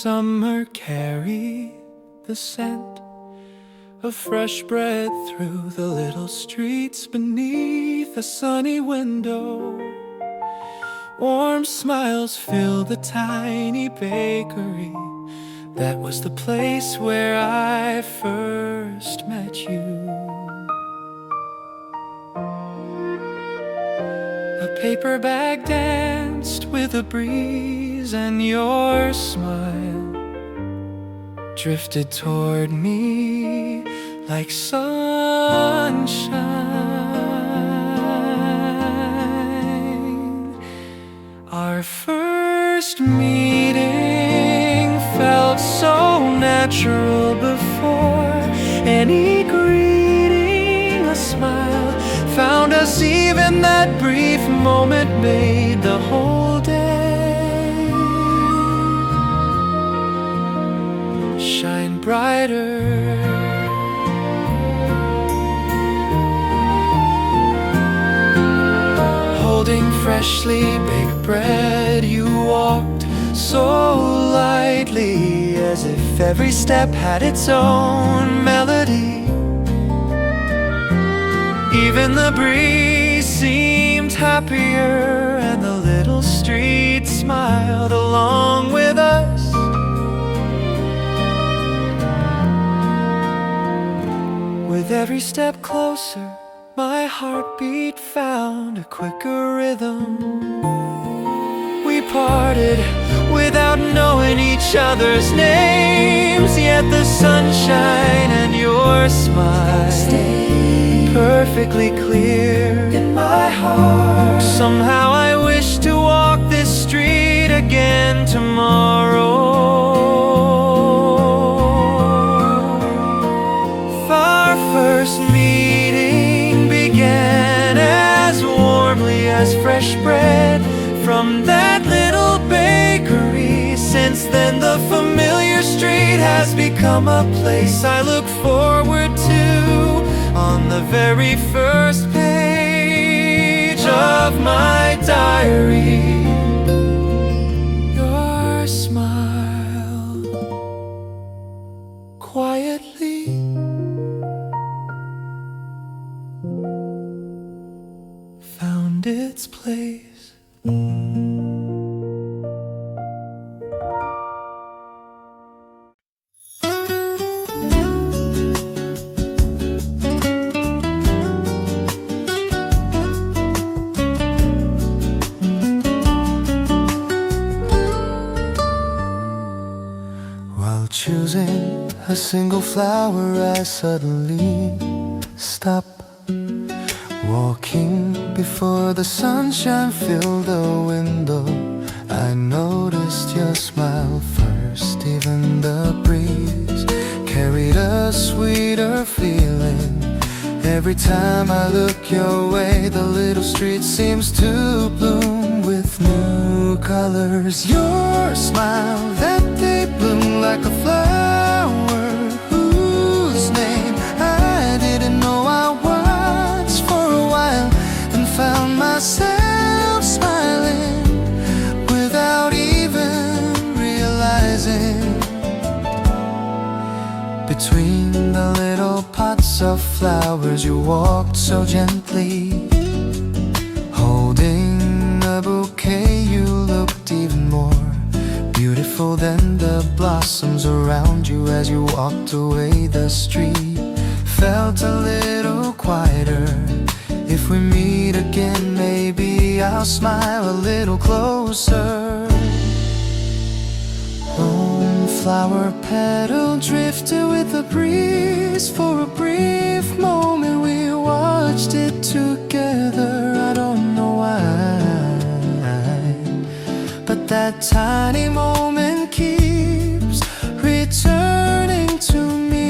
summer carried the scent of fresh bread through the little streets beneath a sunny window. Warm smiles filled the tiny bakery. That was the place where I first met you. A paper bag danced with a breeze, and your smile drifted toward me like sunshine. Our first meeting felt so natural before any greeting. A smile found us, even that brief moment made the whole day shine brighter. Holding freshly baked bread, you walked so lightly, as if every step had its own melody. Even the breeze seemed happier, and the little street smiled along with us. With every step closer, my heartbeat found a quicker rhythm. We parted without knowing each other's names, yet the sunshine and your smile stayed perfectly clear in my heart. Somehow I wish to walk this street again tomorrow. Our first meeting began as warmly as fresh bread from that little bakery. Since then the familiar street has become a place I look forward to on the very first page of my diary. Your smile quietly found its place. While choosing a single flower, I suddenly stop walking before the sunshine filled the window. I noticed your smile first. Even the breeze carried a sweeter feeling. Every time I look your way, the little street seems to bloom with new colors. Your smile that day bloomed like a flower whose name I didn't know I watched for a while, and found myself smiling without even realizing. Between the little pots of flowers you walked so gently, holding a bouquet. You looked even more beautiful than the blossoms around you. As you walked away, the street felt a little quieter. If we meet again, maybe I'll smile a little closer. Lone flower petal drifted with the breeze. For a brief moment we watched it together. I don't know why, but that tiny moment keeps returning to me.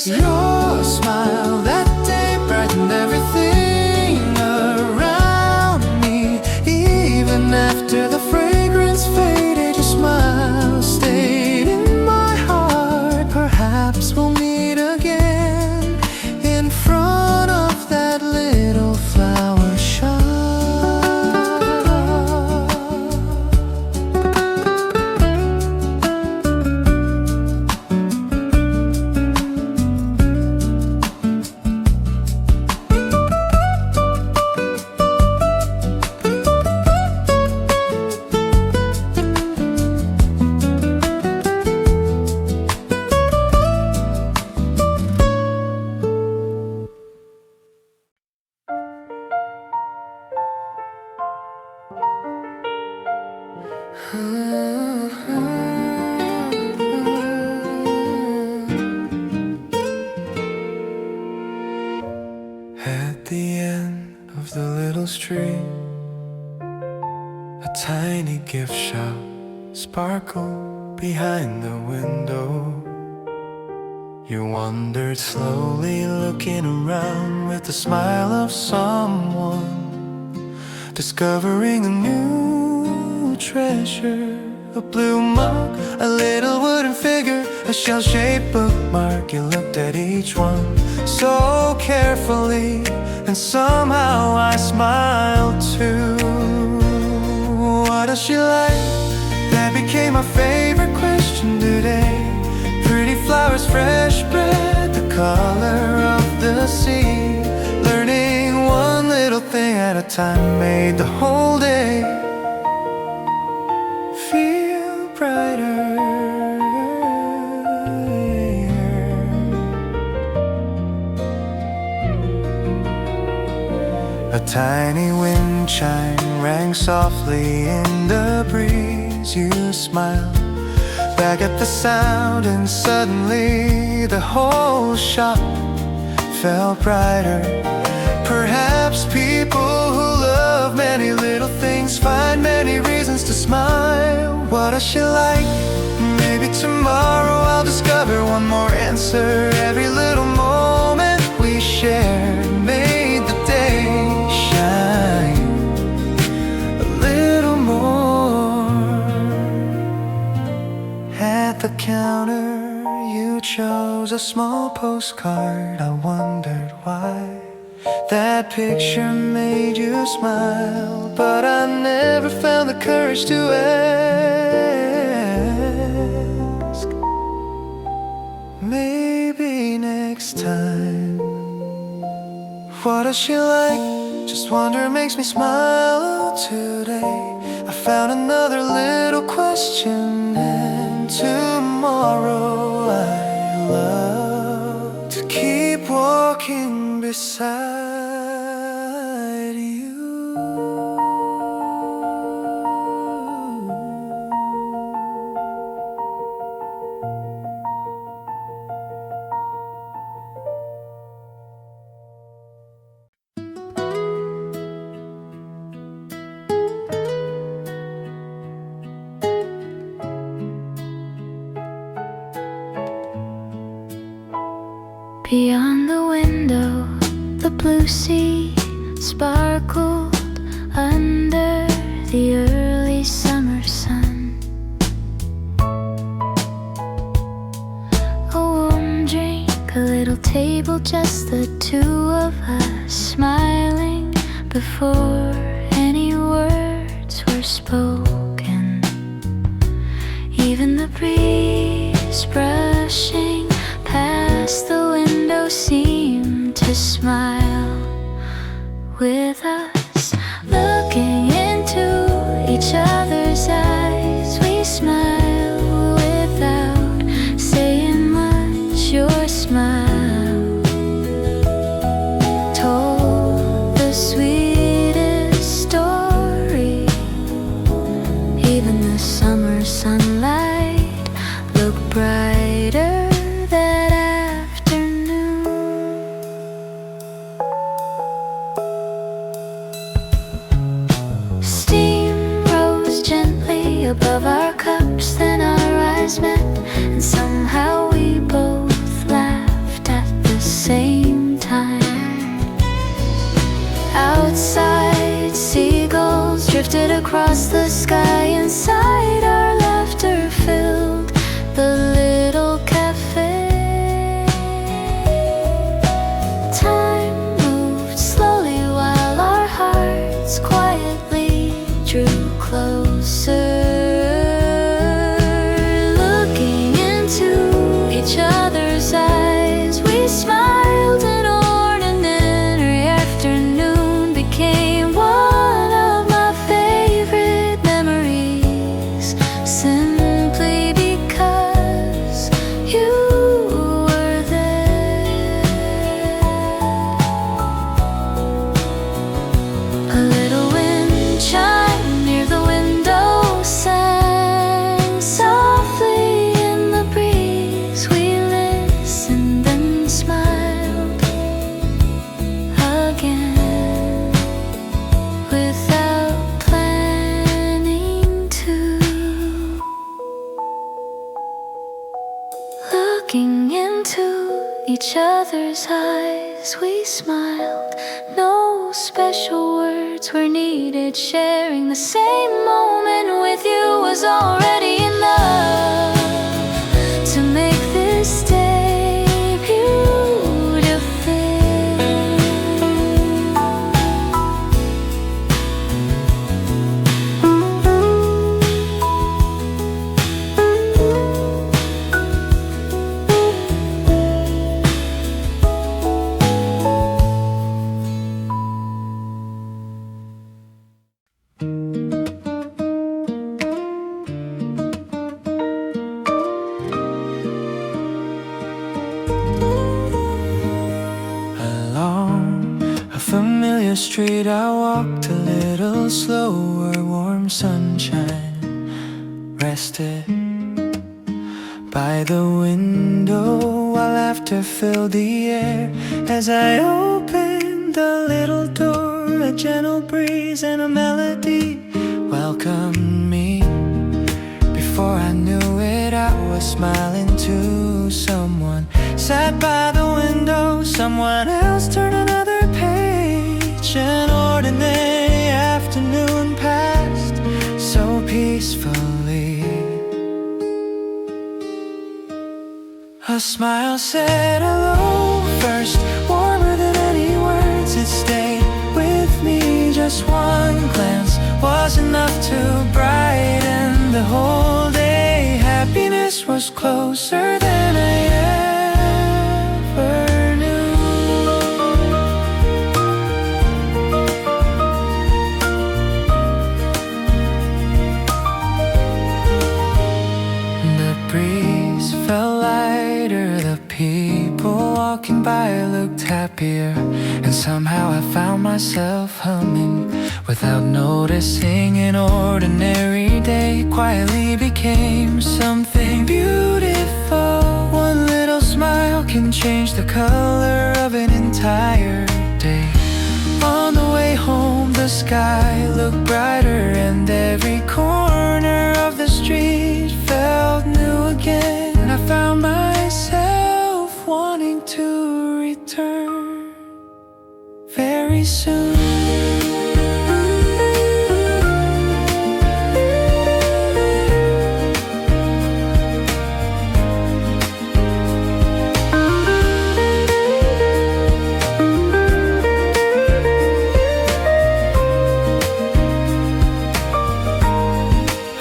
Your smile that day brightened everything around me. Even after the fragrance faded, your smile stayed in my heart. Perhaps we'll meet again in front of that little flower At the end of the little street, a tiny gift shop sparkled behind the window. You wandered slowly, looking around with the smile of someone discovering a new treasure. A blue mug, a little wooden figure, a shell-shaped bookmark. You looked at each one so carefully, and somehow I smiled too. What does she like? That became my favorite question today. Pretty flowers, fresh bread, the color of the sea. Learning one little thing at a time made the whole day feel brighter. A tiny wind chime rang softly in the breeze. You smiled back at the sound, and suddenly the whole shop felt brighter. Perhaps people who love many little things find many reasons to smile. What does she like? Maybe tomorrow I'll discover one more answer. Every little moment we shared made the day shine a little more. At the counter you chose a small postcard. I wondered why that picture made you smile, but I never found the courage to ask. Maybe next time. What does she like? Just wonder makes me smile today. I found another little question, and tomorrow I love to keep walking beside you. Beyond the window, the blue sea sparkled under the early summer sun. A warm drink, a little table, just the two of us, smiling before any words were spoken. Even the breeze brushing past the window seemed to smile with us. Looking into each other's eyes, we smile without saying much. Your smile told the sweetest story. Even the summer sunlight looked brighter that afternoon. Steam rose gently above our cups, then our eyes met, and somehow we both laughed at the same time. Outside, seagulls drifted across the sky. Inside, our laughter filled the little cafe. Time moved slowly while our hearts quietly drew closer. Looking into each other's eyes, we smiled. An ordinary afternoon became one of my favorite memories, simply because you were there. A little wind chimed near the each other's eyes, we smiled. No special words were needed. Sharing the same moment with you was already enough to make this day beautiful. Familiar street, I walked a little slower. Warm sunshine rested by the window while laughter filled the air. As I opened the little door, a gentle breeze and a melody welcomed me. Before I knew it, I was smiling to someone. Sat by the window, someone else turned another page. An ordinary afternoon passed so peacefully. A smile said hello first, warmer than any words. It stayed with me. Just one glance was enough to brighten the whole day. Happiness was closer than I ever knew. The breeze felt lighter, the people walking by looked happier, and somehow I found myself humming without noticing. An ordinary day quietly became something beautiful. One little smile can change the color of an entire day. On the way home, the sky looked brighter, and every corner of the street felt new again. I found myself wanting to return very soon.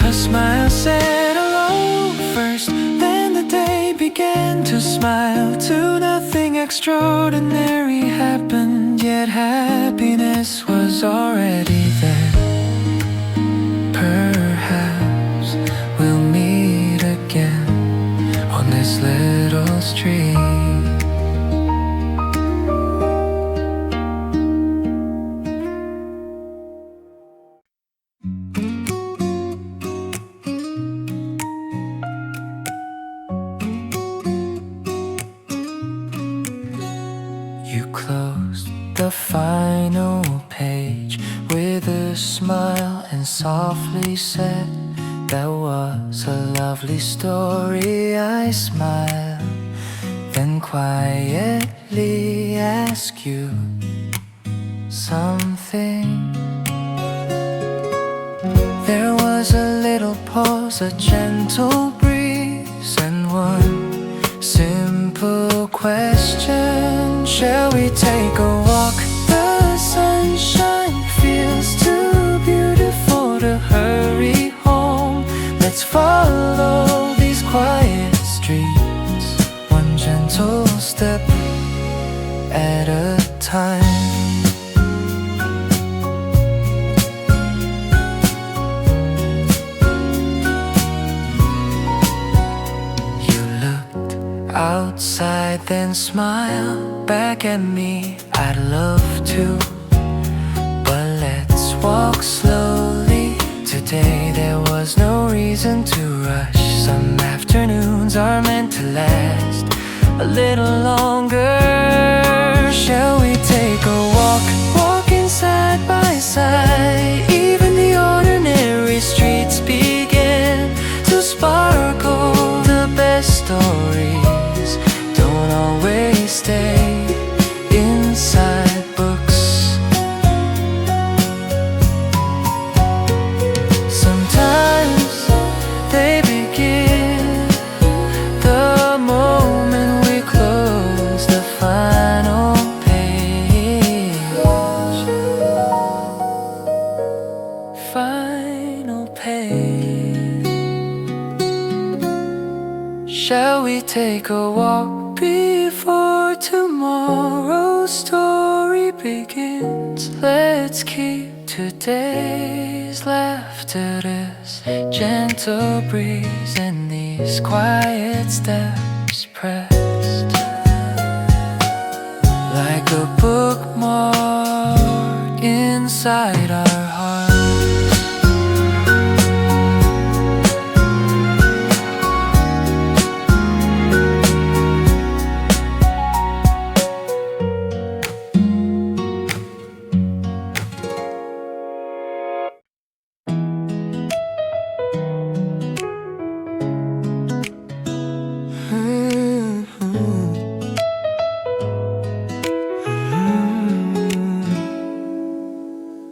A smile said hello first, then the day began to smile too. Nothing extraordinary happened, yet happiness was already there. Perhaps we'll meet again on this little street. You closed the final page with a smile and softly said, "That was a lovely story." I smiled, then quietly asked you something. There was a little pause, a gentle breeze, and one simple question: shall we take a walk? The sunshine feels too beautiful to hurry home. Let's follow these quiet streets, one gentle step at a time. Outside, then smile back at me. I'd love to, but let's walk slowly. Today there was no reason to rush. Some afternoons are meant to last a little longer. Shall we take a walk, walking side by side? Even the ordinary streets begin to sparkle. The best stories don't always final page. Shall we take a walk before tomorrow's story begins? Let's keep today's laughter this gentle breeze and these quiet steps pressed like a bookmark inside our hearts.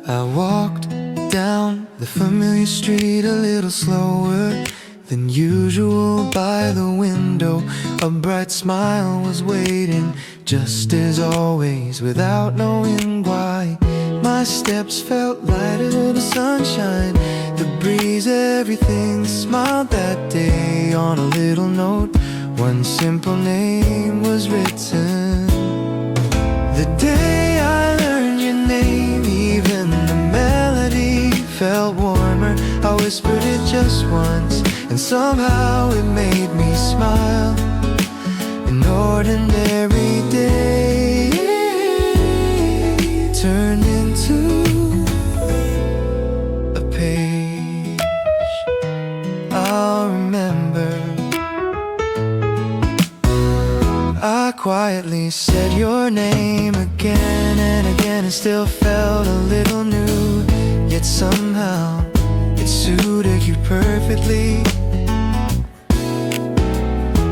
I walked down the familiar street a little slower than usual. By the window, a bright smile was waiting, just as always, without knowing why. My steps felt lighter than the sunshine, the breeze, everything smiled that day. On a little note, one simple name was written. The day I learned your name, even the melody felt warmer. I whispered it just once, and somehow it made me smile. An ordinary day turned into a page I'll remember. I quietly said your name again and again. It still felt a little new, yet somehow it suited you perfectly.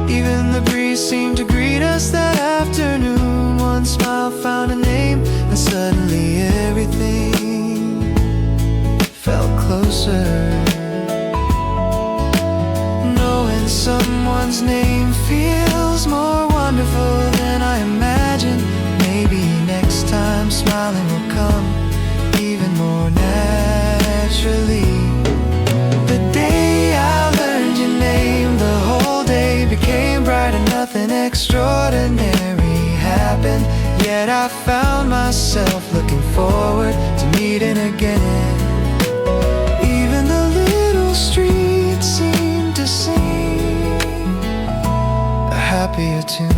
Even the breeze seemed to greet us that afternoon. One smile found a name, and suddenly everything felt closer. Knowing someone's name feels more wonderful than I imagined. Maybe next time smiling will come even more naturally. The day I learned your name, the whole day became bright and nothing extraordinary happened. Yet I found myself looking forward to meeting again. Even the little street seemed to sing a happier tune.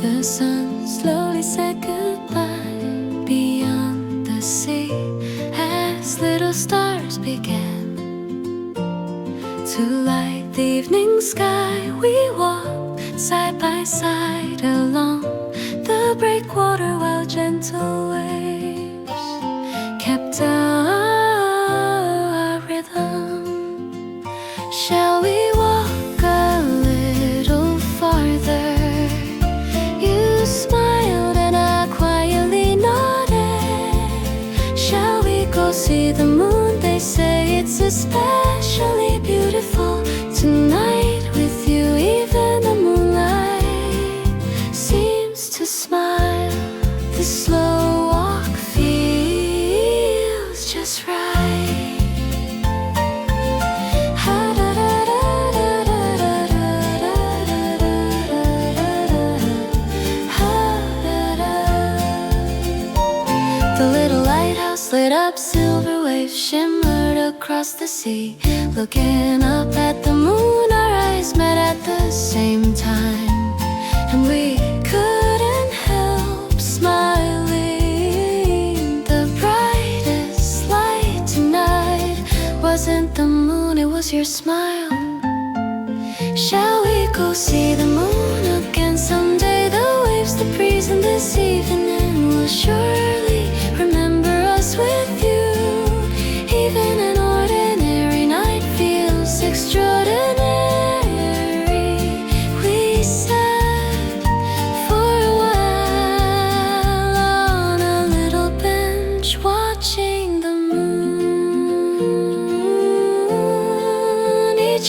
The sun slowly said goodbye beyond the sea as little stars began to light the evening sky. We walked side by side along the breakwater while gentle waves kept our rhythm. Shall we walk a little farther? You smiled and I quietly nodded. Shall we go see the moon? They say it's especially beautiful tonight with you. Even the moonlight seems to smile. The slow walk feels just right. The little lighthouse lit up, silver waves shimmered across the sea. Looking up at the moon, our eyes met at the same time, and we couldn't help smiling. The brightest light tonight wasn't the moon, it was your smile. Shall we go see the moon again someday? The waves, the breeze, and this evening will surely remember us with you.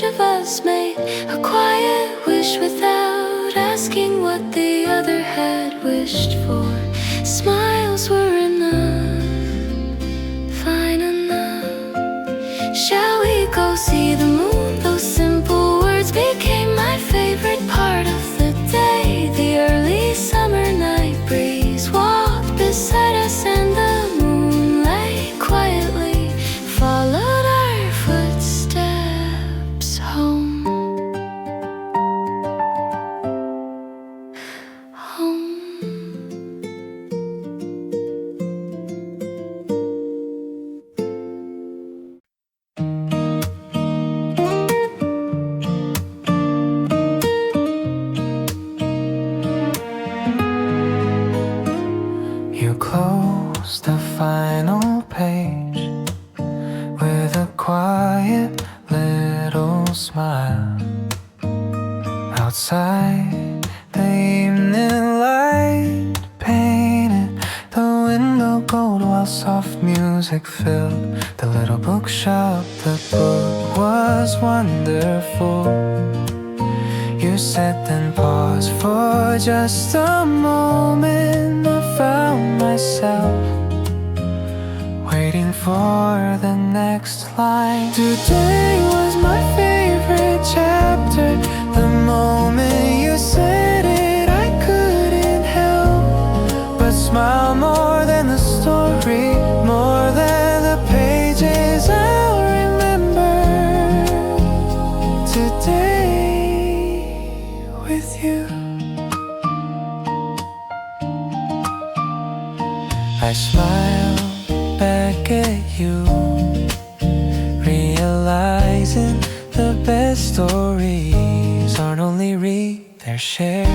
each of us made a quiet wish without asking what the other had wished for. Smiles were enough, fine enough. Shall we go see the moon? Those simple words became my favorite part of the day. The early summer night breeze walked beside us, and the moonlight quietly followed our footsteps home. Home. You close the final page with a quiet little smile. Outside, the evening light painted the window gold while soft music filled the little bookshop. The book was wonderful. You sat and paused for just a moment. I found myself waiting for the next line. Today was my favorite chapter. The moment you said it, I couldn't help but smile. More than the story, more than the pages, I'll remember today with you. I smile back at you, realizing the best stories aren't only read, they're shared.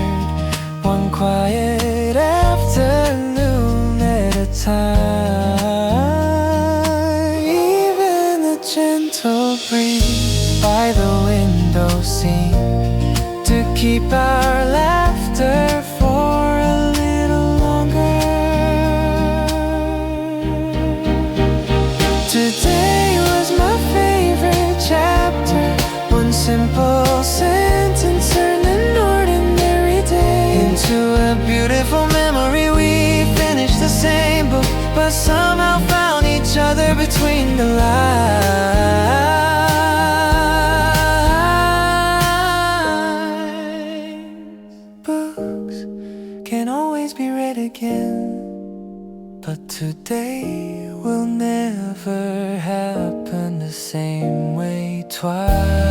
One quiet afternoon at a time. Even the gentle breeze by the window seemed to keep our laughter for a little longer. Today was my favorite chapter. One simple sentence turned an ordinary day into a beautiful memory. We finished the same book, but somehow found each other between the lines. Books can always be read again, but today will never happen the same way twice.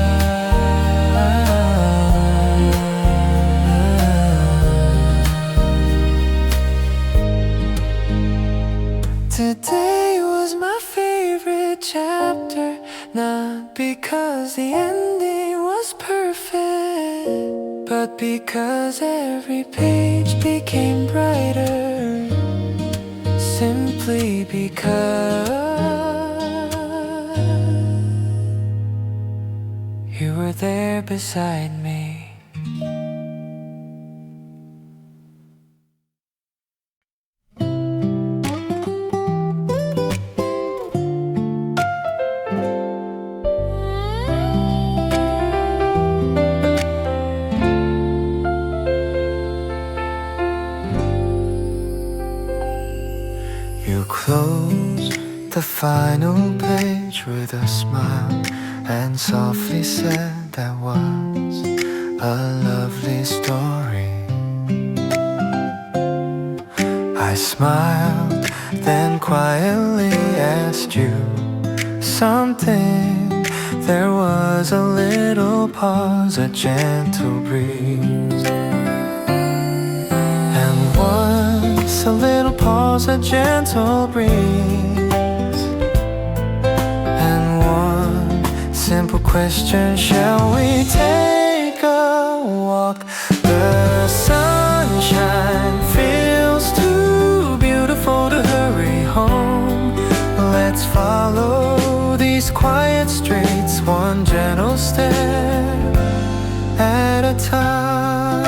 Today was my favorite chapter, not because the ending was perfect, but because every page became brighter. Simply because you were there beside me. You close the final page with a smile and softly said that was a lovely story. I smiled, then quietly asked you something. There was a little pause, a gentle breeze, and once a little pause, a gentle breeze, and one simple question: shall we take a walk? The sunshine feels too beautiful to hurry home. Let's follow these quiet streets, one gentle step at a time.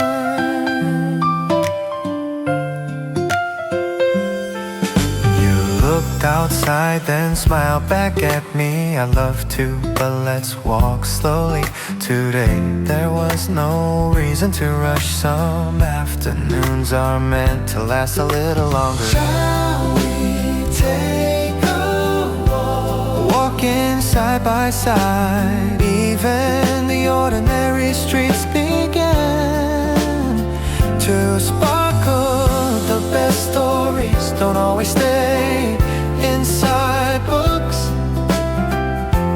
You looked outside sigh, then smile back at me. I love to, but let's walk slowly today. There was no reason to rush. Some afternoons are meant to last a little longer. Shall we take a walk? Walking side by side, even the ordinary streets begin to sparkle. The best stories don't always stay inside books.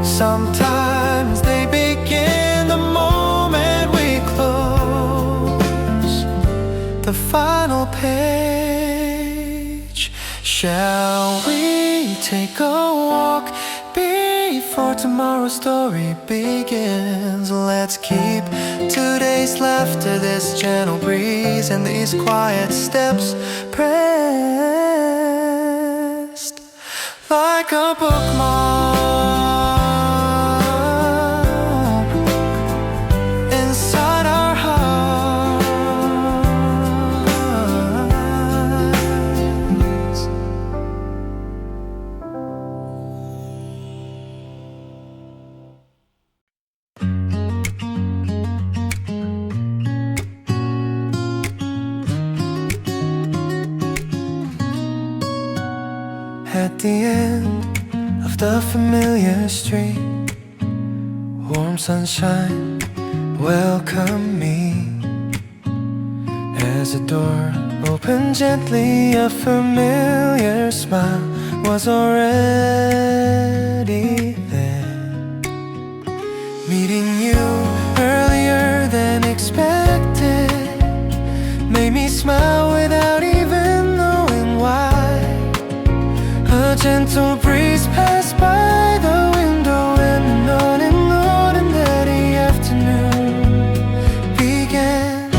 Sometimes they begin the moment we close the final page. Shall we take a walk before tomorrow's story begins? Let's keep today's laughter, this gentle breeze, and these quiet steps pressed like a bookmark inside our hearts. At the end of the familiar street, warm sunshine welcomed me. As the door opened gently, a familiar smile was already there. Meeting you earlier than expected made me smile without even knowing why. A gentle breeze passed by the window, and an ordinary afternoon began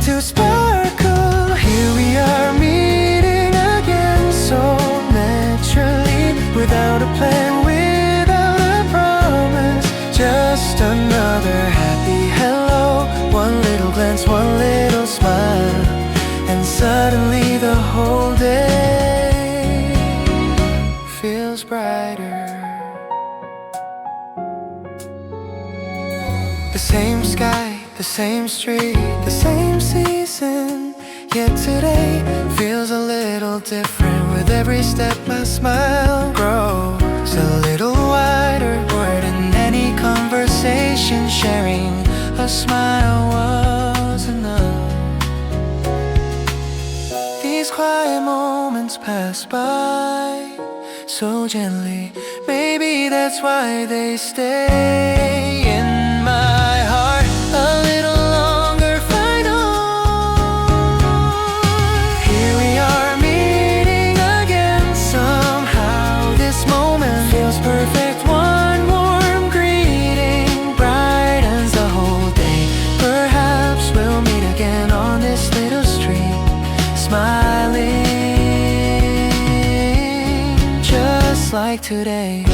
to sparkle. Here we are meeting again so naturally, without a plan, without a promise, just another happy hello. One little glance, one little smile, and suddenly the whole day feels brighter. The same sky, the same street, the same season, yet today feels a little different. With every step my smile grows a little wider. Word in any conversation, sharing a smile was enough. These quiet moments pass by so gently, maybe that's why they stay in my heart a little longer. Fight on. Here we are meeting again somehow. This moment feels perfect. One warm greeting brightens the whole day. Perhaps we'll meet again on this little street, smiling like today.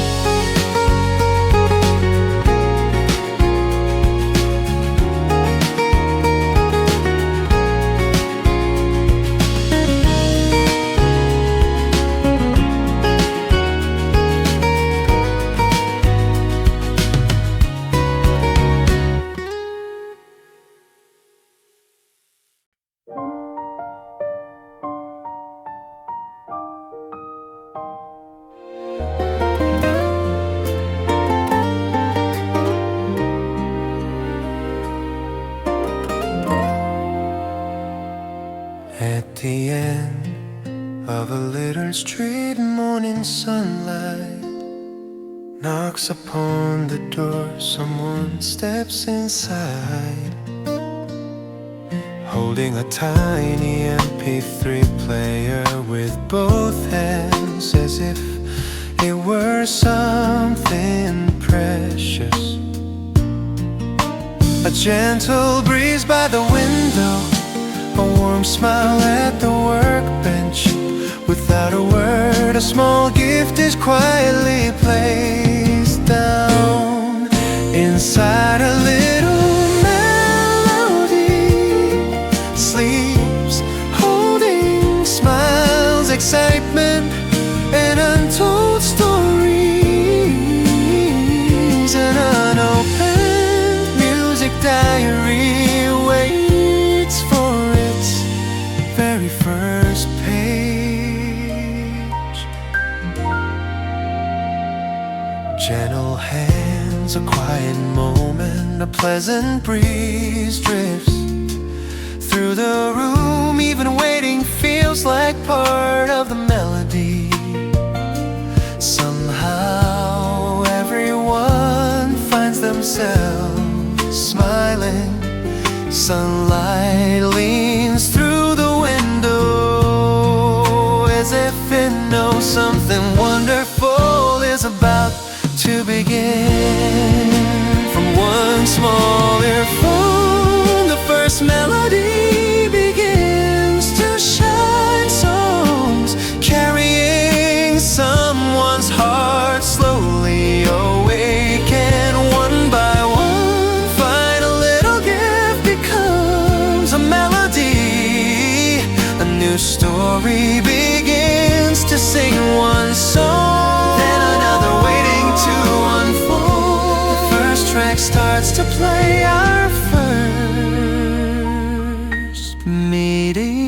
At the end of a little street, morning sunlight knocks upon the door. Someone steps inside, holding a tiny MP3 player with both hands, as if it were something precious. A gentle breeze by the window, a warm smile at the workbench. Without a word, a small gift is quietly placed down inside a little melody. Sleeps holding smiles, excitement, and untold stories. Gentle hands, a quiet moment, a pleasant breeze drifts through the room. Even waiting feels like part of the melody. Somehow everyone finds themselves smiling. Sunlight leans through the window as if it knows something wonderful is about to begin. From one small earphone, the first melody begins to shine. Songs carrying someone's heart slowly awaken. One by one, find a little gift becomes a melody. A new story begins to sing one song, then another waiting to unfold. The first track starts to play, our first meeting.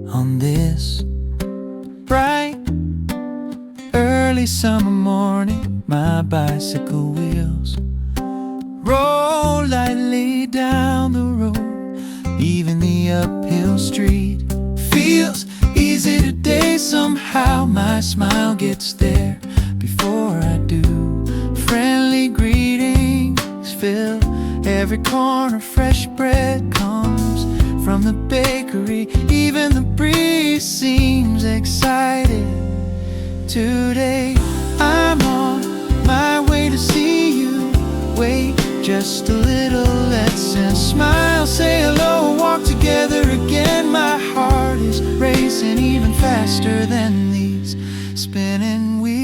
On this bright early summer morning, my bicycle wheels roll lightly down the road. Even the uphill street feels easy today. Somehow my smile gets there before I do. Friendly greetings fill every corner. Fresh bread comes from the bakery. Even the breeze seems excited today. I'm on my way to see you. Wait just a little, let's smile, say hello, walk together again. My heart is racing even faster than these spinning wheels.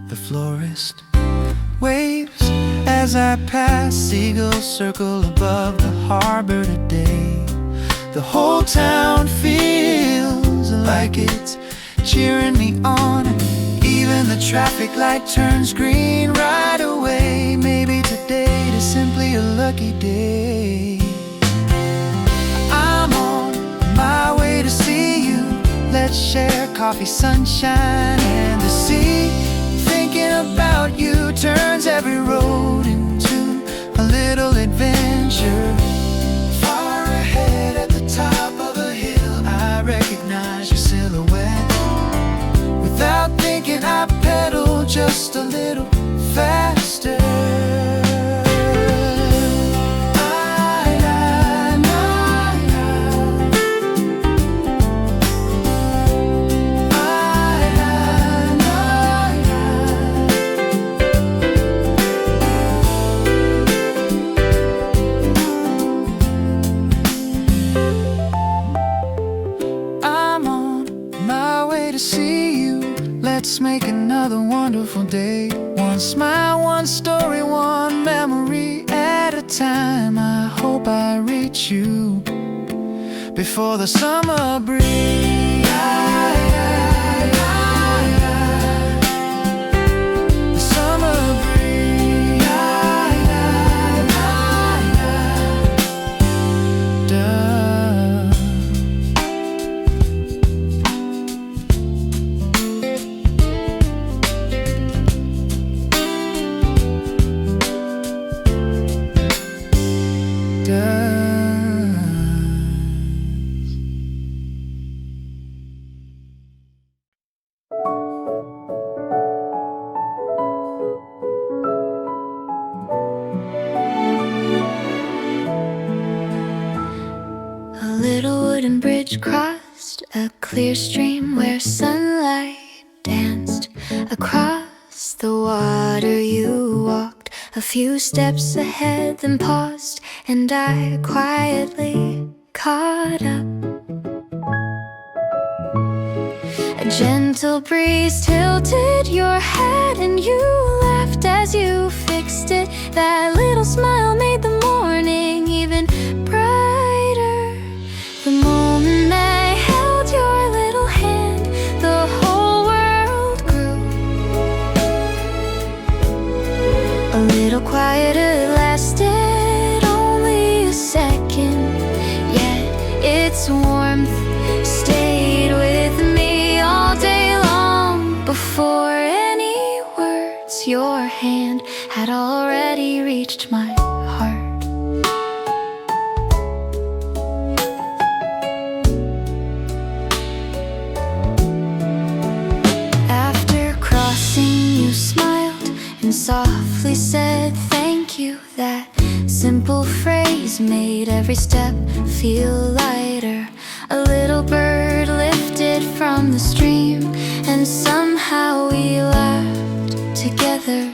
The florist waves as I pass. Seagulls circle above the harbor today. The whole town feels like it's cheering me on. Even the traffic light turns green right away. Maybe today is simply a lucky day. I'm on my way to see you. Let's share coffee, sunshine, and the sea. Thinking about you turns every road into a little adventure. Far ahead at the top of a hill, I recognize your silhouette. Without thinking, I pedal just a little faster. Let's make another wonderful day. One smile, one story, one memory at a time. I hope I reach you before the summer breeze. The summer breeze. Wooden bridge crossed a clear stream where sunlight danced. Across the water you walked a few steps ahead, then paused, and I quietly caught up. A gentle breeze tilted your head and you laughed as you fixed it. That little smile made the morning even brighter. The moment I held your little hand, the whole world grew a little quieter. Lasted only a second, yet its warmth stayed with me all day long. Before any words, your hand had already reached my heart. After crossing, you smiled and softly said thank you. That simple phrase made every step feel lighter. A little bird lifted from the stream, and somehow we laughed together.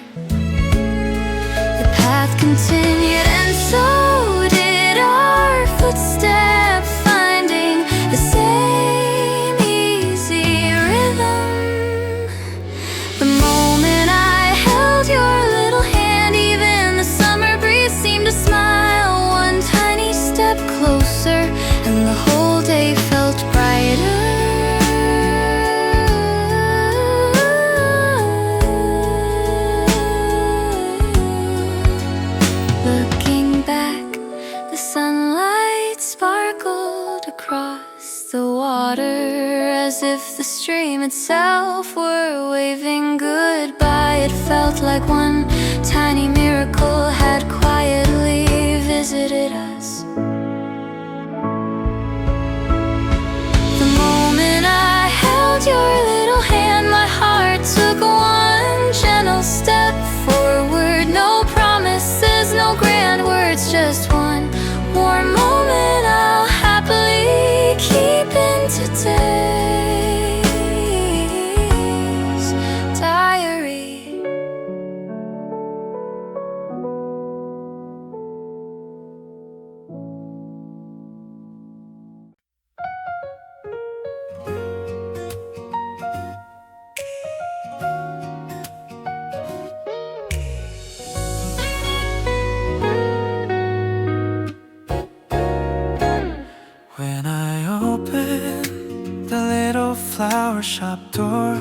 The path continued, and so did our footsteps, finding the same easy rhythm. The moment I held your little hand, even the summer breeze seemed to smile. One tiny step closer, and the whole day felt brighter. Looking back, the sunlight sparkled across the water, as if the stream itself were waving goodbye. It felt like one tiny miracle had quietly visited us. The moment I held your little hand, my heart took one gentle step forward. No promises, no grand words, just one warm moment I'll happily keep in today's diary. When I opened the little flower shop door,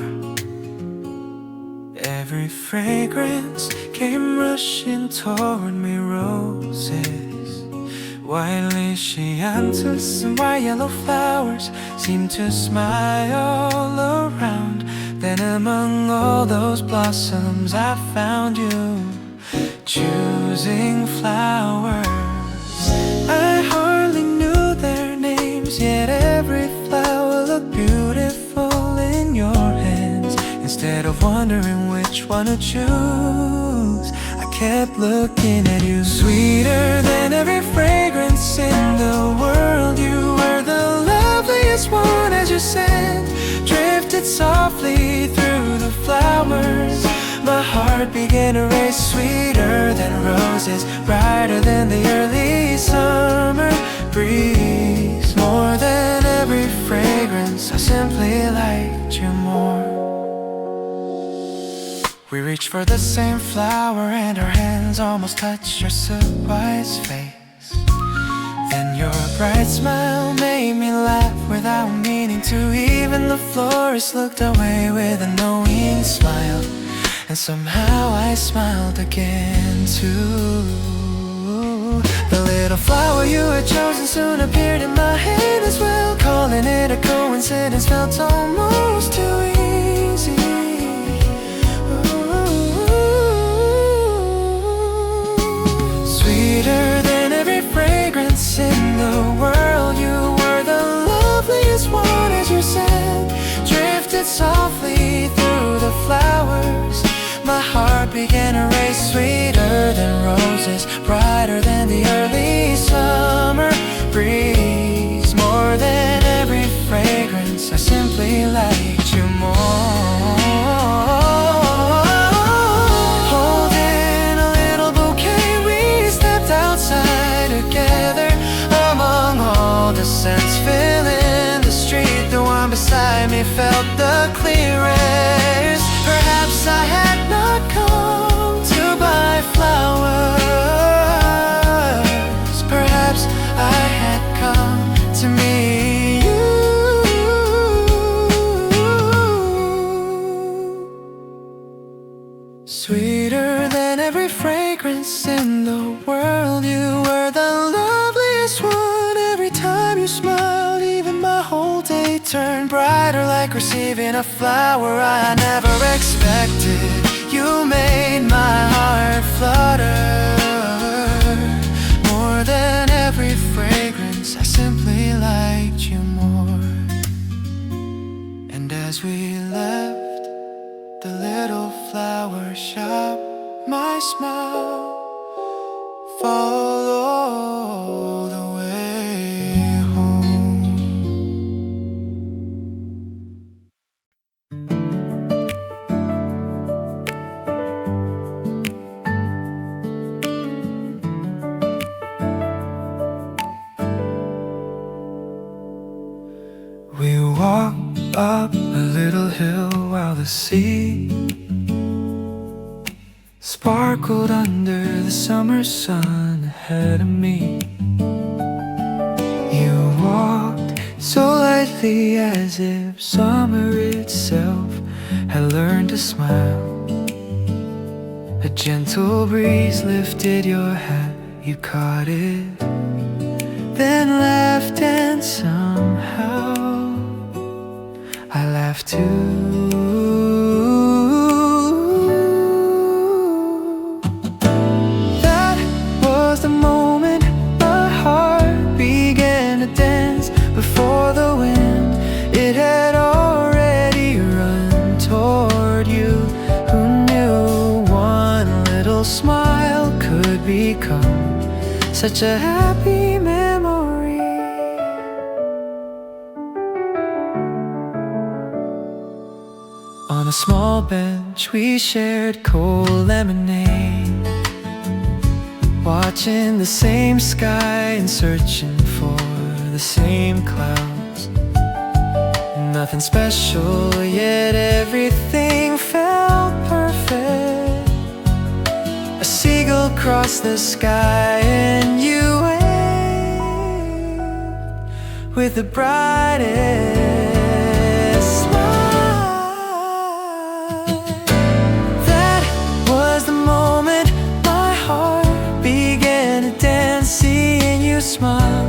every fragrance came rushing toward me. Roses, white lisianthus and white yellow flowers seemed to smile all around. Then among all those blossoms I found you, choosing flowers I hardly knew their names, yet every flower looked beautiful in your hands. Instead of wondering which one to choose, I kept looking at you. Sweeter than every fragrance in the world, you were the loveliest one. As your scent drifted softly through the flowers, my heart began to race. Sweeter than roses, brighter than the early summer breeze. More than every fragrance, I simply liked you more. We reached for the same flower and our hands almost touched your silk-wise face. Then your bright smile made me laugh without meaning to. Even the florist looked away with a knowing smile, and somehow I smiled again too. The little flower you had chosen soon appeared in my hand as well. Calling it a coincidence felt almost too easy. Sweeter than every fragrance in the world, you were the loveliest one. As your scent drifted softly through the flowers, my heart began to race. Sweeter than roses, brighter than the early summer breeze. More than every fragrance, I simply liked you more. Holding a little bouquet, we stepped outside together. Among all the scents filling the street, the one beside me felt the Sweeter than every fragrance in the world. You were the loveliest one. Every time you smiled, even my whole day turned brighter, like receiving a flower I never expected. You made my heart flutter. More than every fragrance, I simply liked you more. And as we left the little flower shop, my smile followed the way home. We walked up a little hill while the sea sparkled under the summer sun ahead of me. You walked so lightly as if summer itself had learned to smile. A gentle breeze lifted your hat, you caught it, then laughed, and somehow I laughed too. That was the moment my heart began to dance before the wind. It had already run toward you. Who knew one little smile could become such a happy memory? On a small bench we shared cold lemonade, watching the same sky and searching for the same clouds. Nothing special, yet everything felt perfect. A seagull crossed the sky and you waved with the brightest smile. That was the moment my heart began to dance. Seeing you smile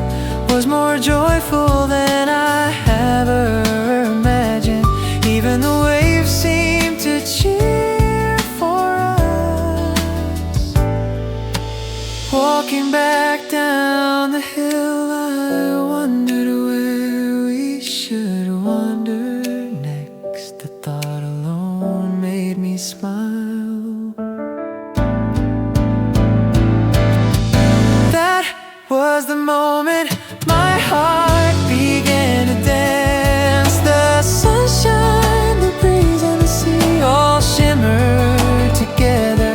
was more joyful than I ever imagined. Even the waves seemed to cheer for us. Walking back down the hill, I wondered where we should wander next. The thought alone made me smile. That was the moment my heart began to dance. The sunshine, the breeze, and the sea all shimmered together.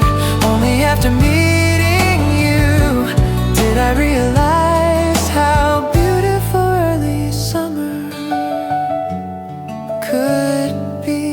Only after meeting you did I realize how beautiful early summer could be.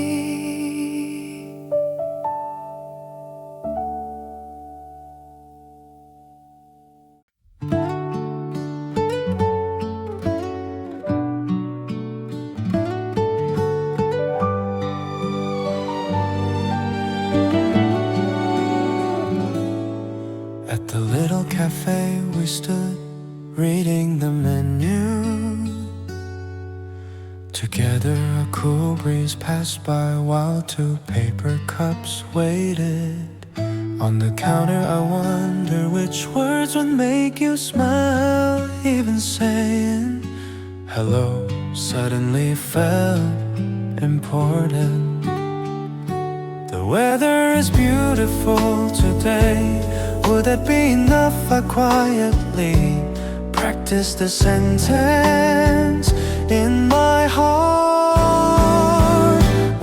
At the little cafe we stood, reading the menu. Together a cool breeze passed by while two paper cups waited. On the counter I wonder which words would make you smile. Even saying hello suddenly felt important. The weather is beautiful today. Would that be enough? I quietly practiced the sentence in my heart.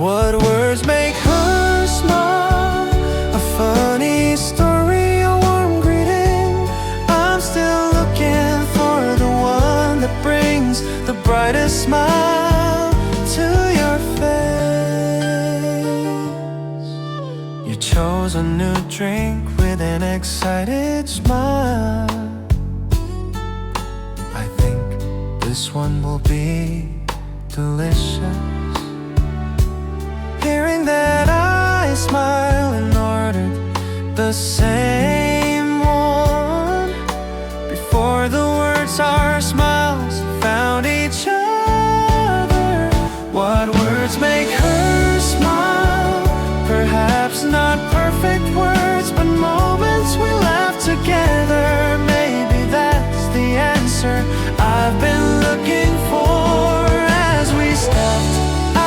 What words make her smile? A funny story, a warm greeting. I'm still looking for the one that brings the brightest smile to your face. You chose a new drink with an excited smile. I think this one will be delicious. Hearing that I smile in order the same one. Before the words, our smiles found each other. What words make her smile? Perhaps not perfect words, but moments we laugh together. Maybe that's the answer I've been looking for. As we stepped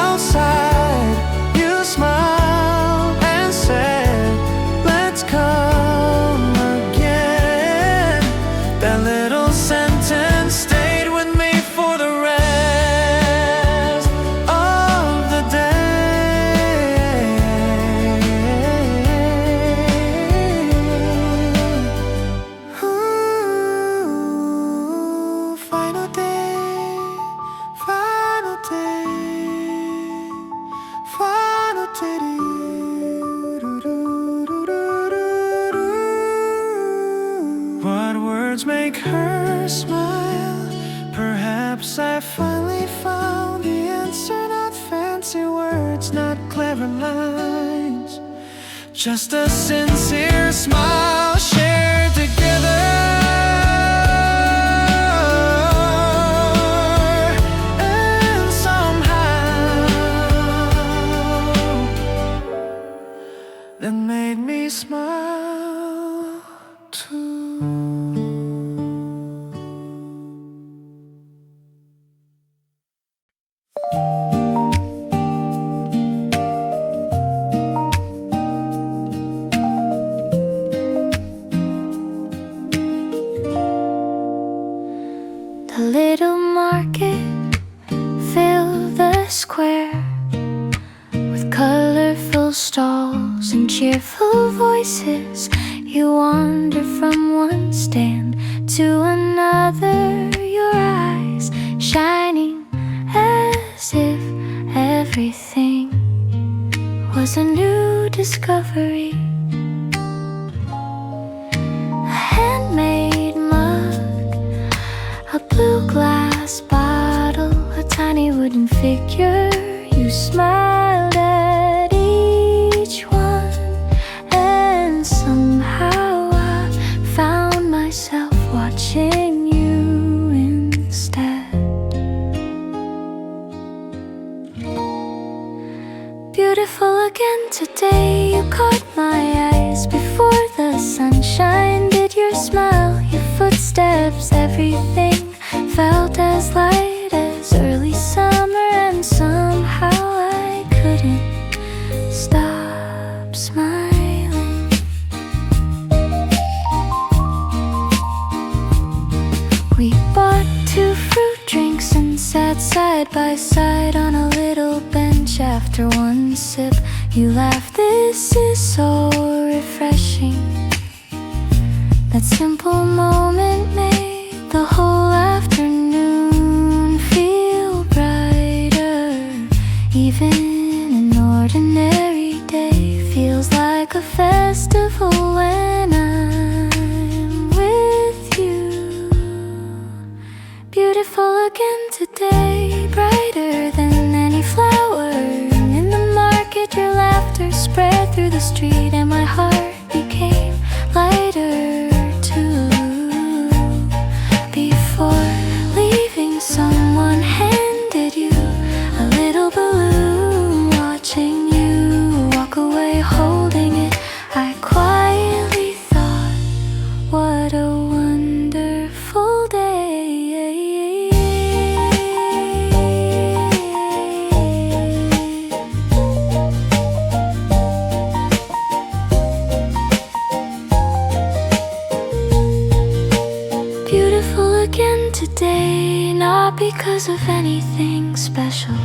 outside, you smiled and said, let's come again. That little sentence stayed with me for the rest of the day. Ooh, final day, final day, final day. What words make her smile? Perhaps I finally found the answer. Not fancy words, not clever lines, just a sincere smile shared together. And somehow that made me smile too. The little market filled the square with colorful stalls and cheerful voices. You wander from one stand to another, your eyes shining as if everything was a new discovery. A handmade mug, a blue glass bottle, a tiny wooden figure. You smiled at each one, and somehow I found myself watching you instead. Beautiful again today, you caught my eyes before the sunshine did. Your smile, your footsteps, everything felt as light as early summer, and somehow I couldn't stop smiling. We bought 2 fruit drinks and sat side by side on a little bench. After one sip, you laughed, this is so refreshing. That simple moment made the whole afternoon feel brighter. Even an ordinary day feels like a festival when I'm with you. Beautiful again today, brighter than any flower in the market. Your laughter spread through the street and my heart became lighter too. Before leaving, someone handed you a little balloon. Watching you walk away holding it, I quietly thought, what a wonderful day. Beautiful again today, not because of anything special,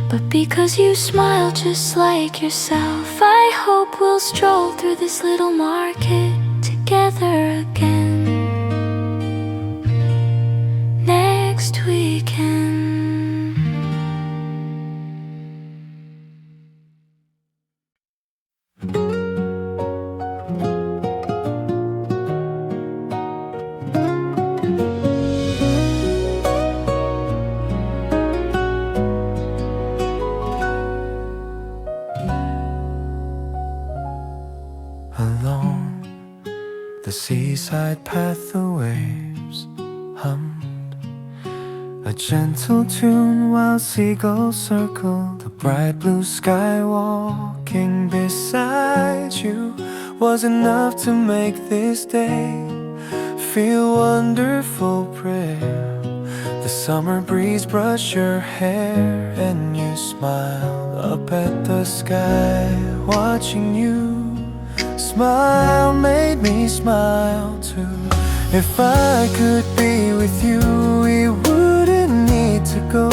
but because you smile just like yourself. I hope we'll stroll through this little market together again next weekend. Alone The seaside path the waves hummed a gentle tune while seagulls circled the bright blue sky. Walking beside you was enough to make this day feel wonderful. Prayer, the summer breeze brushed your hair and you smiled up at the sky. Watching you smile made me smile too. If I could be with you, we wouldn't need to go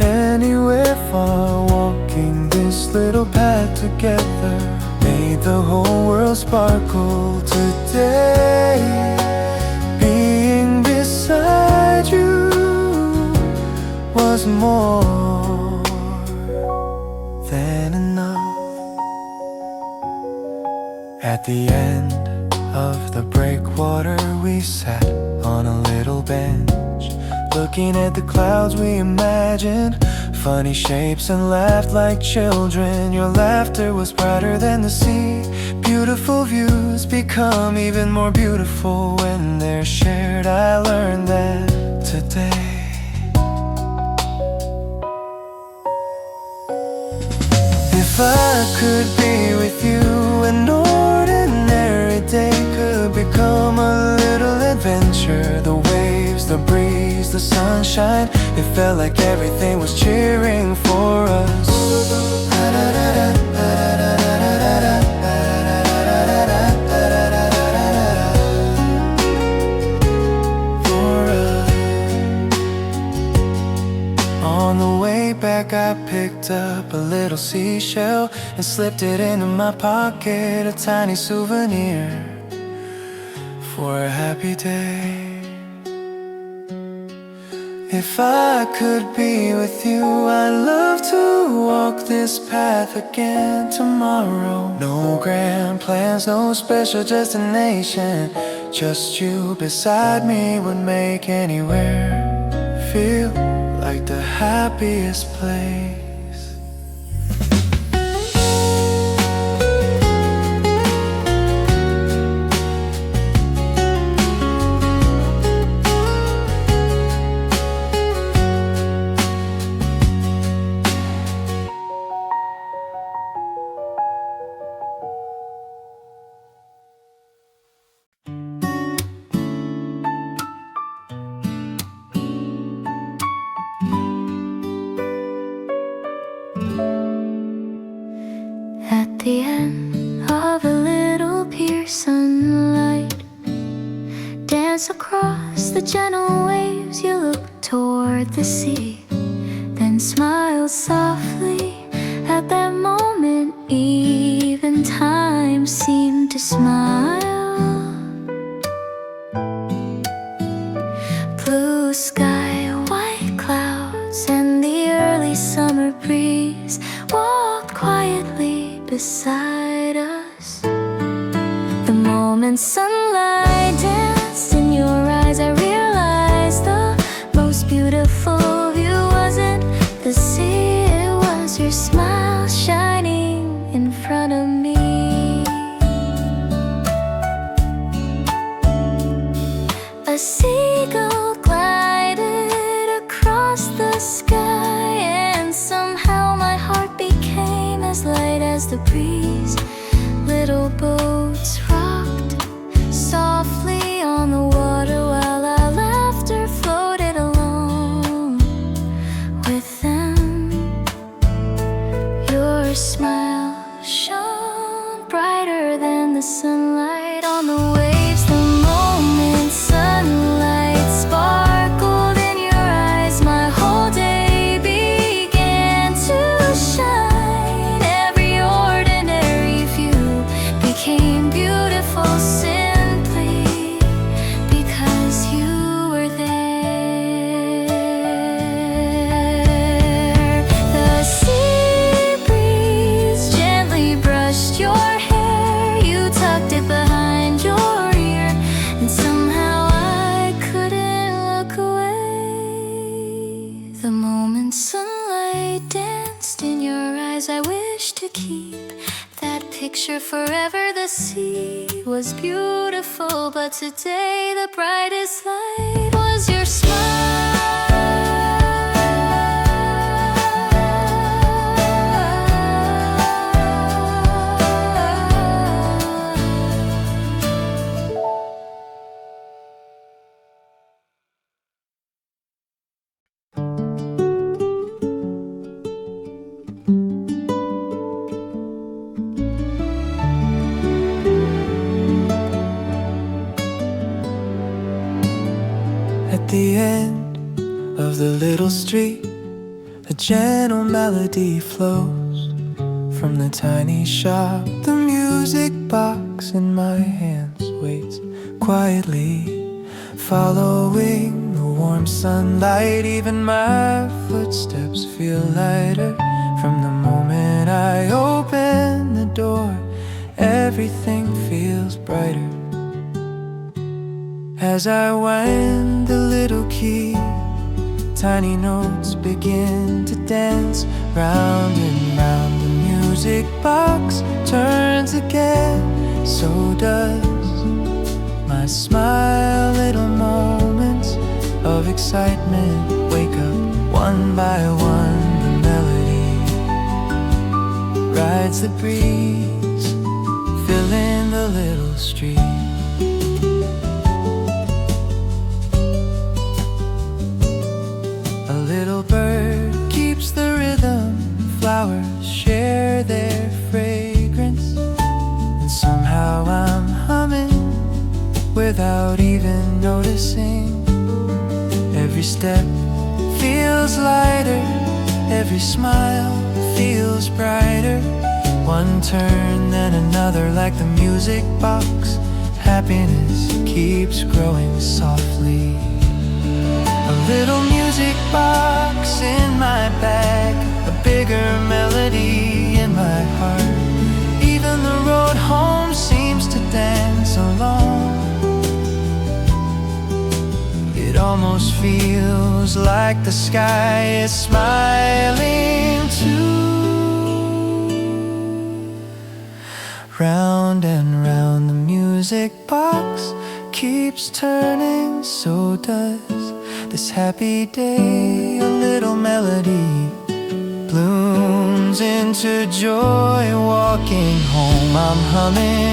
anywhere far. Walking this little path together made the whole world sparkle today. Being beside you was more than enough. At the end of the breakwater we sat on a little bench, looking at the clouds we imagined funny shapes and laughed like children. Your laughter was brighter than the sea. Beautiful views become even more beautiful when they're shared. I learned that today. If I could be with you, an ordinary day could become a little adventure. The waves, the breeze, the sunshine, it felt like everything was cheering for us. For us. On the way back I picked up a little seashell and slipped it into my pocket, a tiny souvenir for a happy day. If I could be with you, I'd love to walk this path again tomorrow. No grand plans, no special destination, just you beside me would make anywhere feel like the happiest place. At the end of a little pier, sunlight dance across the gentle waves. You look toward the sea, then smile softly. At that moment, even time seemed to smile. Blue sky, white clouds, and the early summer breeze walked quietly beside us. The moment sunlight danced in your eyes, I realized the most beautiful view wasn't the sea, it was your smile shining in front of me. A seagull glided across the sky, and somehow my heart became as light as the breeze. Little boats rocked softly on the water while our laughter floated along with them. Your smile shone brighter than the sunlight on the waves. The moment sunlight sparkled in your eyes, my whole day began to shine. Every ordinary view became beautiful simply because you were there. The sea breeze gently brushed your hair, you tucked it behind your ear, and somehow I couldn't look away. The moment sunlight danced in your eyes, I wish to keep that picture picture forever. The sea was beautiful, but today the brightest light was your smile. At the end of the little street, a gentle melody flows from the tiny shop. The music box in my hands waits quietly, following the warm sunlight. Even my footsteps feel lighter from the moment I open the door. Everything feels brighter as I wind the little key. Tiny notes begin to dance round and round. The music box turns again. So does my smile. Little moments of excitement wake up one by one. The melody rides the breeze, filling the little street. A little bird keeps the rhythm. Flowers share their fragrance, and somehow I'm humming without even noticing. Every step feels lighter, every smile feels brighter. One turn then another, like the music box. Happiness keeps growing softly. A little music box in my bag, a bigger melody in my heart. Even the road home seems to dance along. It almost feels like the sky is smiling too. Round and round the music box keeps turning, so does this happy day. A little melody blooms into joy. Walking home, I'm humming